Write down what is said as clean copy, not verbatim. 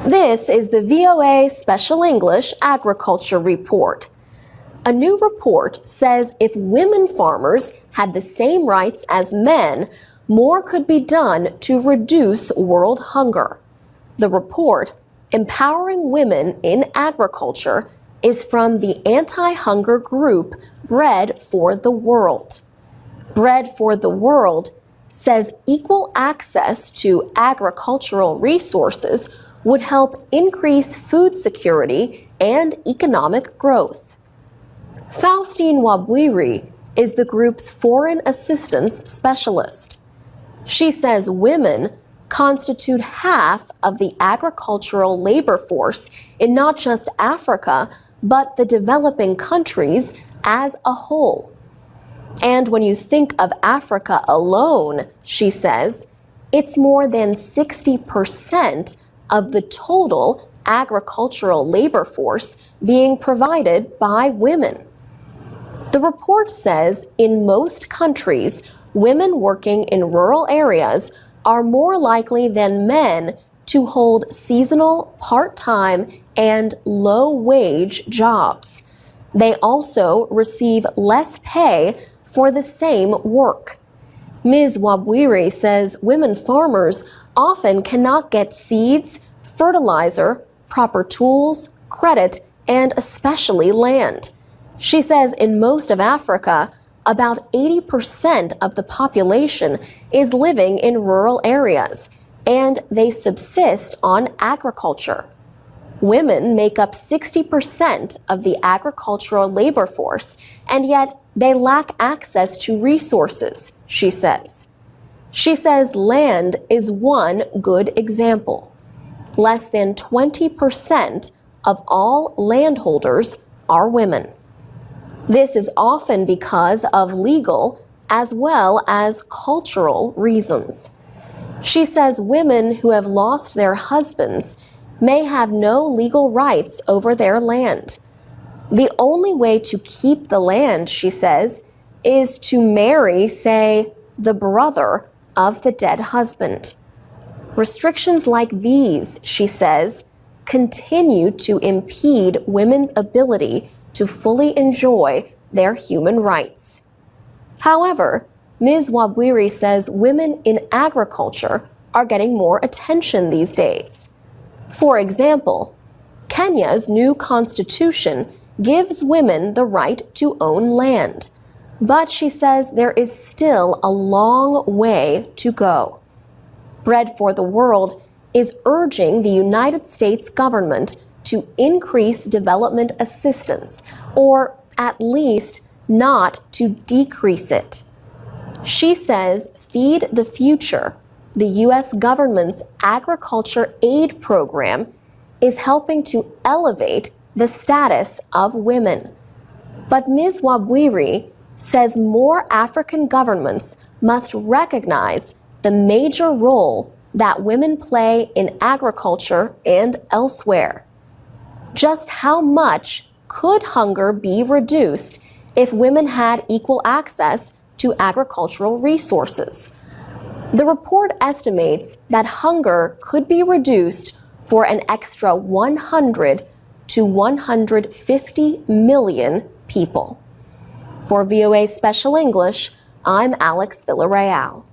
This is the VOA Special English Agriculture Report. A new report says if women farmers had the same rights as men, more could be done to reduce world hunger. The report, Empowering Women in Agriculture, is from the anti-hunger group Bread for the World. Bread for the World says equal access to agricultural resources would help increase food security and economic growth. Faustine Wabwiri is the group's foreign assistance specialist. She says women constitute half of the agricultural labor force in not just Africa, but the developing countries as a whole. And when you think of Africa alone, she says, it's more than 60% of the total agricultural labor force being provided by women. The report says in most countries, women working in rural areas are more likely than men to hold seasonal, part-time, and low-wage jobs. They also receive less pay for the same work. Ms. Wabwiri says women farmers often cannot get seeds, fertilizer, proper tools, credit, and especially land. She says in most of Africa, about 80% of the population is living in rural areas, and they subsist on agriculture. Women make up 60% of the agricultural labor force, and yet they lack access to resources, she says. She says land is one good example. Less than 20% of all landholders are women. This is often because of legal as well as cultural reasons. She says women who have lost their husbands may have no legal rights over their land. The only way to keep the land, she says, is to marry, say, the brother of the dead husband. Restrictions like these, she says, continue to impede women's ability to fully enjoy their human rights. However, Ms. Wabwiri says women in agriculture are getting more attention these days. For example, Kenya's new constitution gives women the right to own land. But she says there is still a long way to go. Bread for the World is urging the United States government to increase development assistance, or at least not to decrease it. She says Feed the Future, the U.S. government's agriculture aid program, is helping to elevate the status of women. But Ms. Wabwiri says more African governments must recognize the major role that women play in agriculture and elsewhere. Just how much could hunger be reduced if women had equal access to agricultural resources? The report estimates that hunger could be reduced for an extra 100 to 150 million people. For VOA Special English, I'm Alex Villarreal.